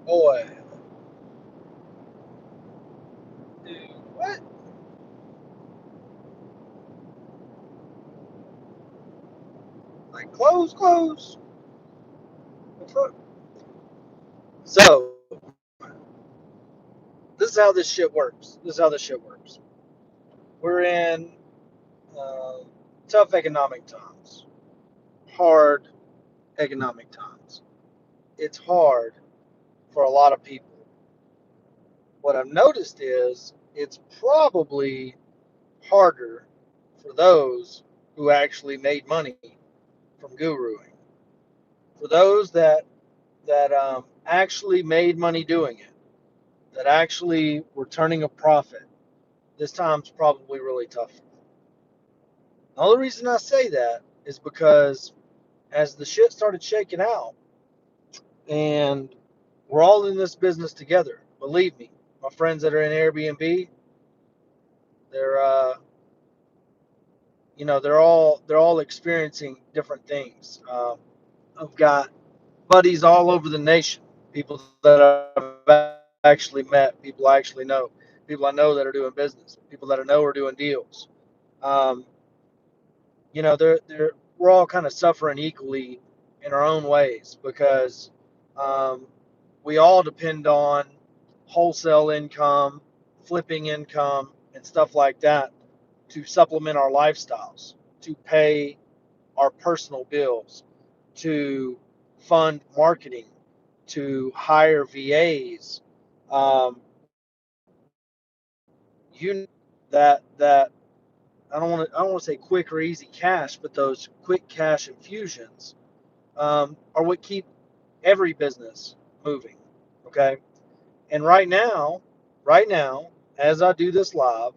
Boy, dude, what? Like close, close. So this is how this shit works. This is how this shit works. We're in uh, tough economic times, hard economic times. It's hard for a lot of people. What I've noticed is it's probably harder for those who actually made money from guruing. For those that actually made money doing it, that actually were turning a profit, this time's probably really tough. The only reason I say that is because as the shit started shaking out, and we're all in this business together. Believe me, my friends that are in Airbnb, they're they're all experiencing different things. I've got buddies all over the nation, people that I've actually met, people I actually know, people I know that are doing business, people that I know are doing deals. Um, they're we're all kind of suffering equally in our own ways because um, we all depend on wholesale income, flipping income, and stuff like that to supplement our lifestyles, to pay our personal bills, to fund marketing, to hire VAs. That I don't want to say quick or easy cash, but those quick cash infusions are what keep every business moving. Okay, and right now, as I do this live,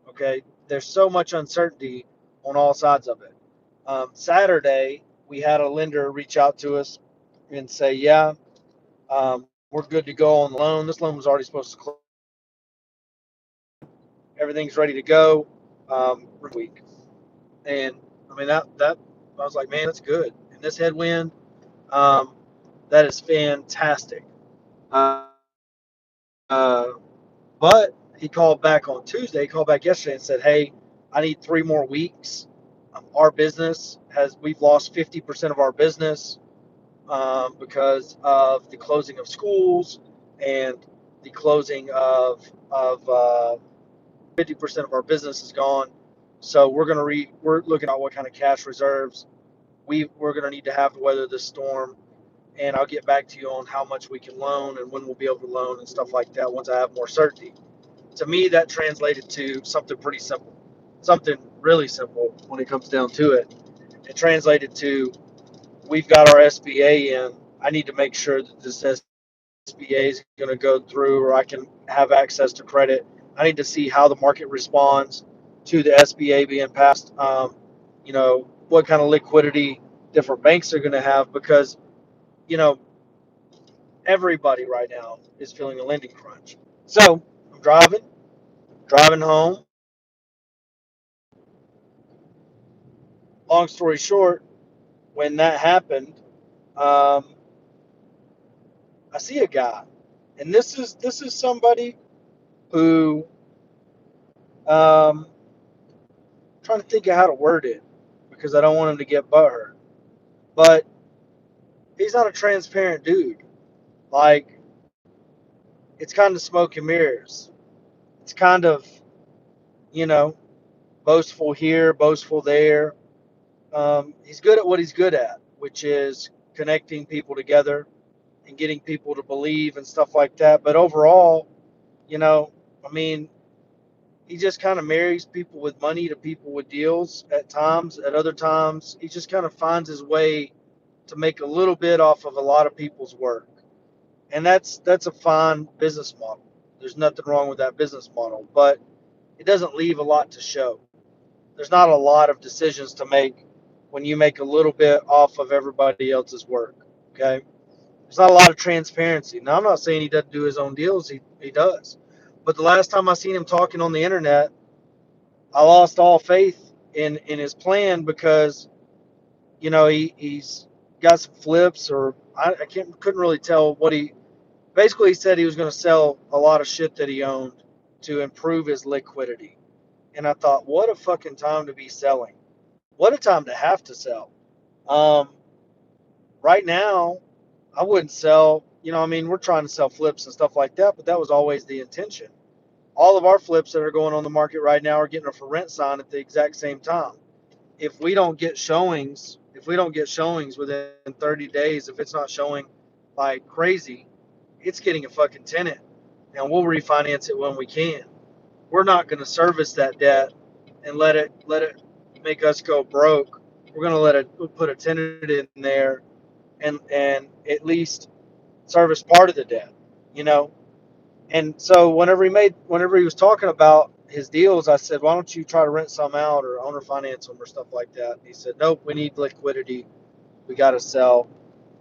okay, there's so much uncertainty on all sides of it. Saturday, we had a lender reach out to us and say, "Yeah, we're good to go on the loan. This loan was already supposed to close. Everything's ready to go. Week." And I mean that I was like, man, that's good. And this headwind, um, that is fantastic. But he called back on Tuesday. He called back yesterday and said, hey, I need 3 more weeks. Our business we've lost 50% of our business because of the closing of schools and the closing of 50% of our business is gone. So we're looking at what kind of cash reserves we're going to need to have to weather this storm. And I'll get back to you on how much we can loan and when we'll be able to loan and stuff like that once I have more certainty. To me, that translated to something pretty simple, something really simple when it comes down to it. It translated to we've got our SBA in. I need to make sure that this SBA is going to go through or I can have access to credit. I need to see how the market responds to the SBA being passed. What kind of liquidity different banks are going to have because, you know, everybody right now is feeling a lending crunch. So I'm driving home. Long story short, when that happened, um, I see a guy, and this is somebody who trying to think of how to word it because I don't want him to get butthurt. But he's not a transparent dude. Like it's kind of smoke and mirrors. It's kind of you know boastful here, boastful there. He's good at what he's good at, which is connecting people together and getting people to believe and stuff like that. But overall, you know, I mean, he just kind of marries people with money to people with deals at times. At other times, he just kind of finds his way to make a little bit off of a lot of people's work. And that's a fine business model. There's nothing wrong with that business model, but it doesn't leave a lot to show. There's not a lot of decisions to make when you make a little bit off of everybody else's work. Okay? There's not a lot of transparency. Now, I'm not saying he doesn't do his own deals, he does. But the last time I seen him talking on the internet, I lost all faith in his plan because he's got some flips or I couldn't really tell Basically, he said he was going to sell a lot of shit that he owned to improve his liquidity. And I thought, what a fucking time to be selling. What a time to have to sell. Um, right now, I wouldn't sell, I mean, we're trying to sell flips and stuff like that, but that was always the intention. All of our flips that are going on the market right now are getting a for rent sign at the exact same time. If we don't get showings within 30 days, if it's not showing like crazy, it's getting a fucking tenant, and we'll refinance it when we can. We're not going to service that debt and let it make us go broke. We're going to let it put a tenant in there and at least service part of the debt, you know. And so whenever he was talking about his deals, I said, why don't you try to rent some out or owner finance them or stuff like that? And he said, nope, we need liquidity. We got to sell.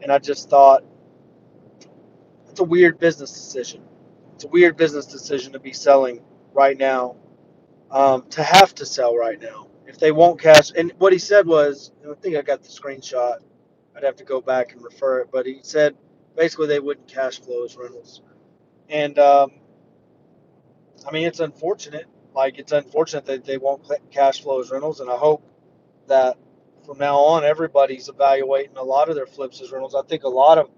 And I just thought, it's a weird business decision. It's a weird business decision to be selling right now, to have to sell right now. If they won't cash, and what he said was, and I think I got the screenshot. I'd have to go back and refer it, but he said basically they wouldn't cash flow as rentals. And I mean, it's unfortunate. Like, it's unfortunate that they won't cash flow as rentals, and I hope that from now on, everybody's evaluating a lot of their flips as rentals. I think a lot of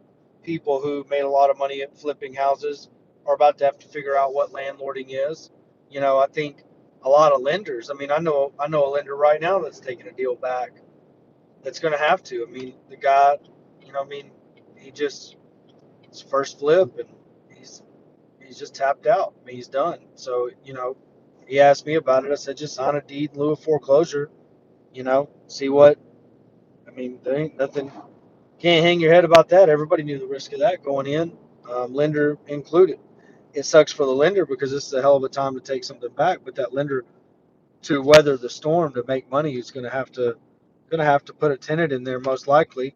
people who made a lot of money at flipping houses are about to have to figure out what landlording is. I think a lot of lenders. I mean, I know a lender right now that's taking a deal back. That's going to have to. I mean, the guy, I mean, he just his first flip, and he's just tapped out. I mean, he's done. So, he asked me about it. I said, just sign a deed in lieu of foreclosure. See what. I mean, there ain't nothing. Can't hang your head about that. Everybody knew the risk of that going in, lender included. It sucks for the lender because this is a hell of a time to take something back. But that lender, to weather the storm, to make money, is going to have to put a tenant in there most likely.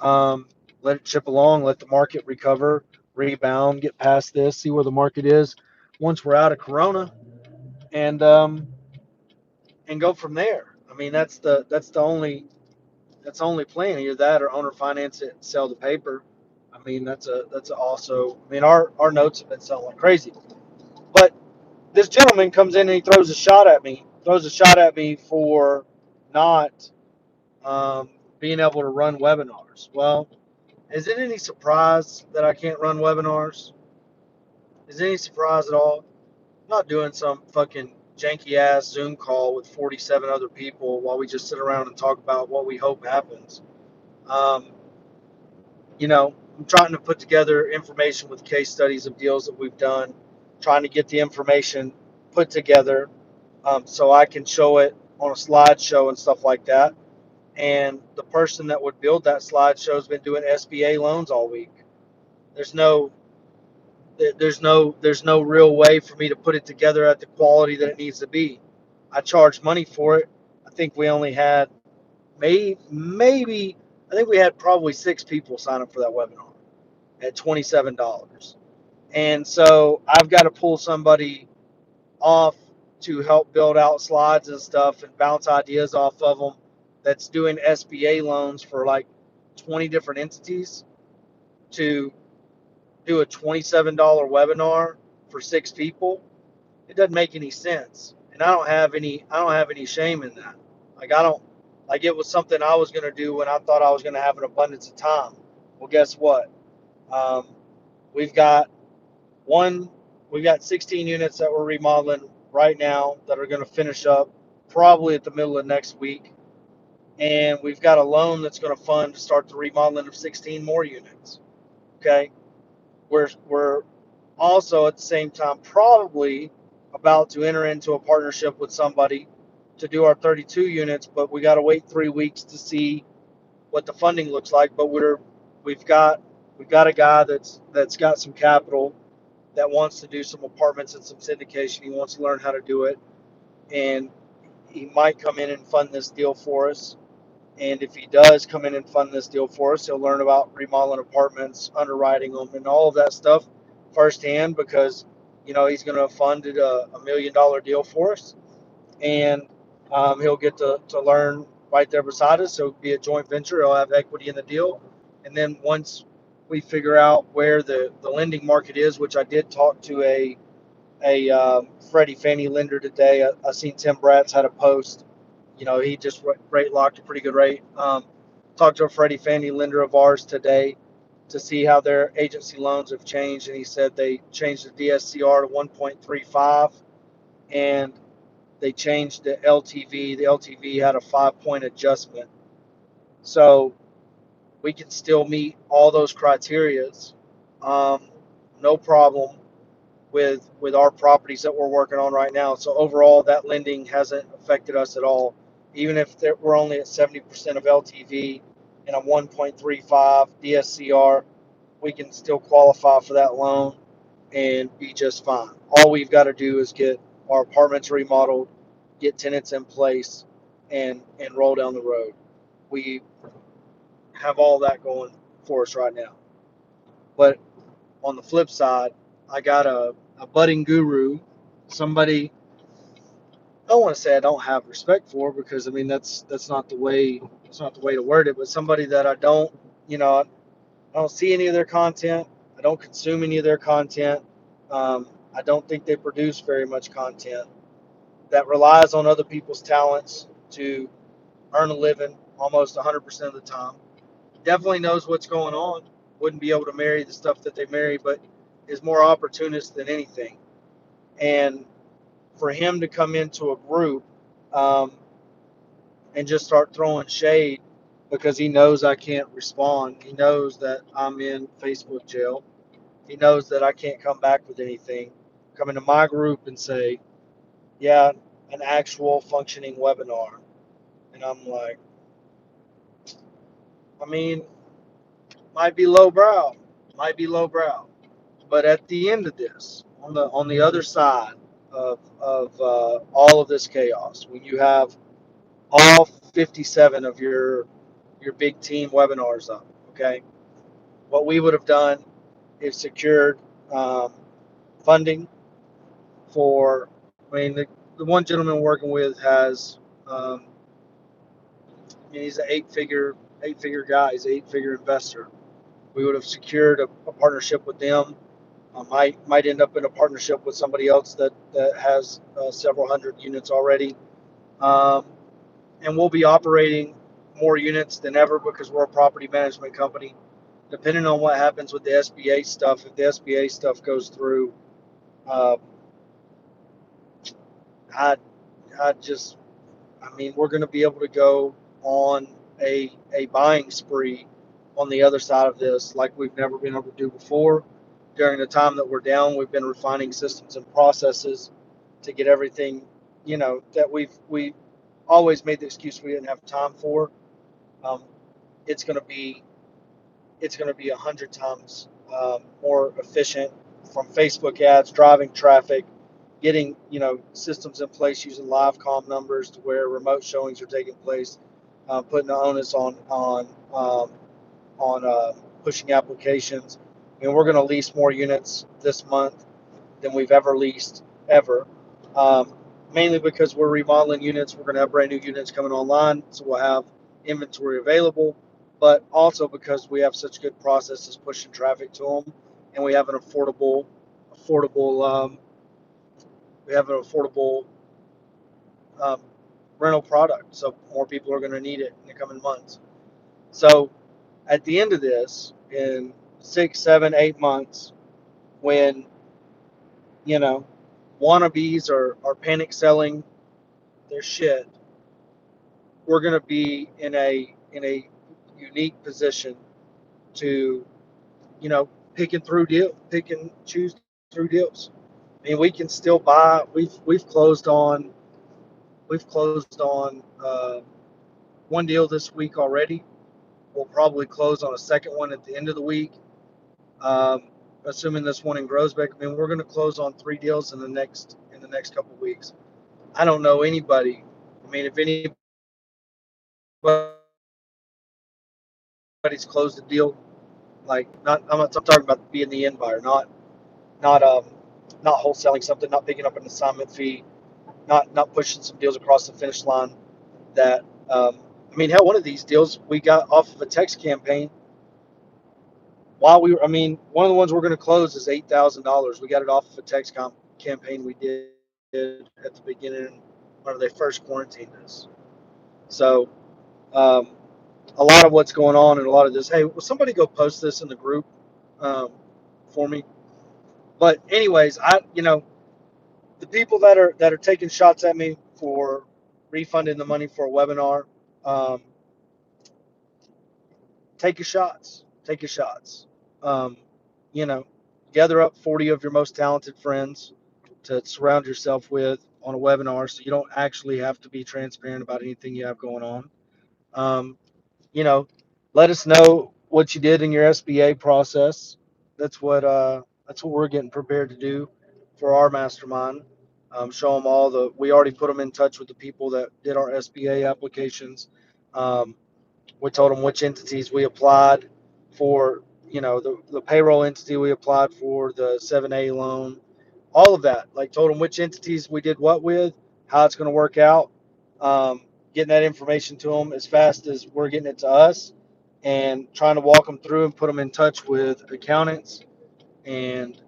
Um, let it chip along, let the market recover, rebound, get past this, see where the market is once we're out of Corona, and go from there. I mean, that's the only plan. Either that or owner finance it and sell the paper. I mean, that's also. I mean, our notes have been selling like crazy. But this gentleman comes in and he throws a shot at me. Throws a shot at me for not being able to run webinars. Well, is it any surprise that I can't run webinars? Is it any surprise at all? I'm not doing some fucking janky ass Zoom call with 47 other people while we just sit around and talk about what we hope happens. Um, I'm trying to put together information with case studies of deals that we've done, trying to get the information put together, so I can show it on a slideshow and stuff like that. And the person that would build that slideshow has been doing SBA loans all week. There's no there's no real way for me to put it together at the quality that it needs to be. I charge money for it. I think we only had maybe I think we had probably 6 people sign up for that webinar at $27. And so I've got to pull somebody off to help build out slides and stuff and bounce ideas off of them that's doing SBA loans for like 20 different entities to do a $27 webinar for 6 people. It doesn't make any sense. And I don't have any shame in that. Like, I don't like, it was something I was going to do when I thought I was going to have an abundance of time. Well, guess what? Um, we've got one we've got 16 units that we're remodeling right now that are going to finish up probably at the middle of next week, and we've got a loan that's going to fund to start the remodeling of 16 more units. Okay, we're also at the same time probably about to enter into a partnership with somebody to do our 32 units, but we got to wait 3 weeks to see what the funding looks like. But we've got we've got a guy that's got some capital that wants to do some apartments and some syndication. He wants to learn how to do it, and he might come in and fund this deal for us. And if he does come in and fund this deal for us, he'll learn about remodeling apartments, underwriting them, and all of that stuff firsthand, because he's going to fund it $1 million deal for us, and he'll get to learn right there beside us. So it'll be a joint venture. He'll have equity in the deal, and then once we figure out where the lending market is, which I did talk to a Freddie Fannie lender today. I seen Tim Bratz had a post. He just rate locked a pretty good rate. Talked to a Freddie Fannie lender of ours today to see how their agency loans have changed, and he said they changed the DSCR to 1.35, and they changed the LTV. The LTV had a 5-point adjustment, so we can still meet all those criterias, no problem with our properties that we're working on right now. So overall, that lending hasn't affected us at all. Even if we're only at 70% of LTV and a 1.35 DSCR, we can still qualify for that loan and be just fine. All we've got to do is get our apartments remodeled, get tenants in place, and roll down the road. We have all that going for us right now. But on the flip side, I got a budding guru, somebody I don't want to say I don't have respect for, because I mean that's not the way, to word it, but somebody that I don't see any of their content, I don't consume any of their content, I don't think they produce very much content, that relies on other people's talents to earn a living almost 100% of the time. Definitely knows what's going on. Wouldn't be able to marry the stuff that they marry, but is more opportunist than anything. And for him to come into a group, um, and just start throwing shade because he knows I can't respond. He knows that I'm in Facebook jail. He knows that I can't come back with anything. Come into my group and say, yeah, an actual functioning webinar. And I'm like, I mean, might be lowbrow, but at the end of this, on the other side of all of this chaos, when you have all 57 of your big team webinars up, okay, what we would have done is secured um, funding for. I mean, the one gentleman we're working with has, I mean, he's an eight figure guy. He's an eight-figure investor. We would have secured a partnership with them. Might end up in a partnership with somebody else that has several hundred units already, um, and we'll be operating more units than ever because we're a property management company. Depending on what happens with the SBA stuff, if the SBA stuff goes through, uh, I I just I mean, we're going to be able to go on a buying spree on the other side of this like we've never been able to do before. During the time that we're down, we've been refining systems and processes to get everything, that we always made the excuse we didn't have time for. Um, it's going to be it's going to be 100 times more efficient, from Facebook ads, driving traffic, getting systems in place using live comm numbers to where remote showings are taking place, putting the onus on pushing applications. I mean, we're going to lease more units this month than we've ever leased ever. Um, Mainly because we're remodeling units. We're going to have brand new units coming online, so we'll have inventory available. But also because we have such good processes pushing traffic to them, and affordable, we have an affordable um, rental product. So more people are going to need it in the coming months. So at the end of this, in 6, 7, 8 months, when you know wannabes are panic selling their shit, we're going to be in a unique position to pick and choose through deals. I mean, we can still buy. We've closed on one deal this week already. We'll probably close on a second one at the end of the week, um, assuming this one in Groesbeck. I mean, we're going to close on 3 deals in the next couple of weeks. I don't know anybody. I mean, if anybody's closed a deal, like, I'm talking about being the end buyer, not um not wholesaling something, not picking up an assignment fee, not pushing some deals across the finish line. That I mean, hell, one of these deals we got off of a text campaign. I mean, one of the ones we're going to close is $8,000. We got it off of a text campaign we did at the beginning whenever they first quarantined us. So, um, a lot of what's going on and a lot of this. Hey, will somebody go post this in the group um, for me? But anyways, the people that are taking shots at me for refunding the money for a webinar, um, take your shots. Take your shots. Um, you know, gather up 40 of your most talented friends to surround yourself with on a webinar, so you don't actually have to be transparent about anything you have going on. Um, you know, let us know what you did in your SBA process. That's what we're getting prepared to do for our mastermind. Show them all the. We already put them in touch with the people that did our SBA applications. Um, we told them which entities we applied for. The payroll entity we applied for, the 7A loan, all of that. Like, told them which entities we did what with, how it's going to work out. Getting that information to them as fast as we're getting it to us, and trying to walk them through and put them in touch with accountants and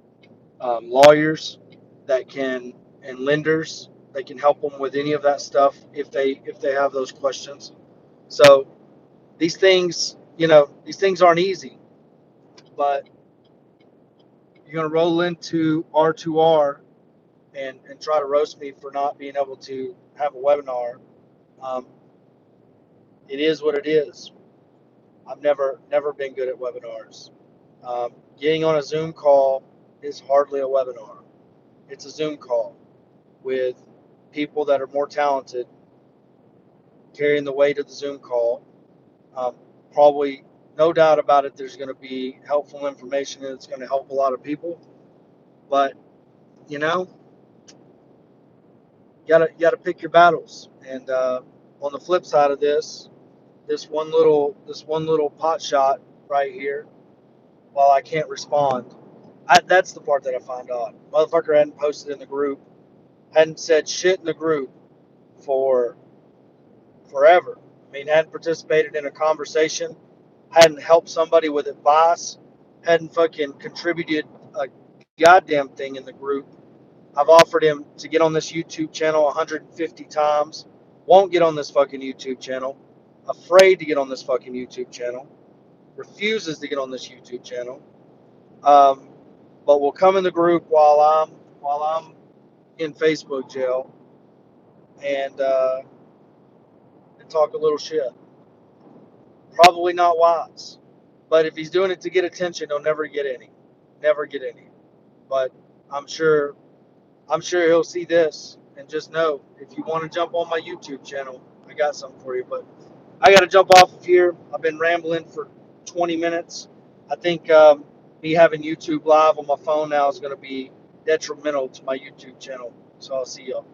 lawyers that can and lenders that can help them with any of that stuff if they have those questions. So these things aren't easy, but you're going to roll into R2R and try to roast me for not being able to have a webinar. Um, it is what it is. I've never been good at webinars. Getting on a Zoom call is hardly a webinar. It's a Zoom call with people that are more talented carrying the weight of the Zoom call. Um, Probably, no doubt about it, there's going to be helpful information and it's going to help a lot of people. But you know, you gotta pick your battles. And on the flip side of this one little pot shot right here, while I can't respond, that's the part that I find odd. Motherfucker hadn't posted in the group, hadn't said shit in the group for forever. I mean, hadn't participated in a conversation, hadn't helped somebody with advice, hadn't fucking contributed a goddamn thing in the group. I've offered him to get on this YouTube channel 150 times. Won't get on this fucking YouTube channel. Afraid to get on this fucking YouTube channel. Refuses to get on this YouTube channel. Um, but will come in the group while I'm in Facebook jail and and talk a little shit. Probably not wise. But if he's doing it to get attention, he'll never get any. Never get any. But I'm sure I'm sure he'll see this and just know, if you want to jump on my YouTube channel, I got something for you. But I got to jump off of here. I've been rambling for 20 minutes. I think me having YouTube live on my phone now is going to be detrimental to my YouTube channel. So I'll see y'all.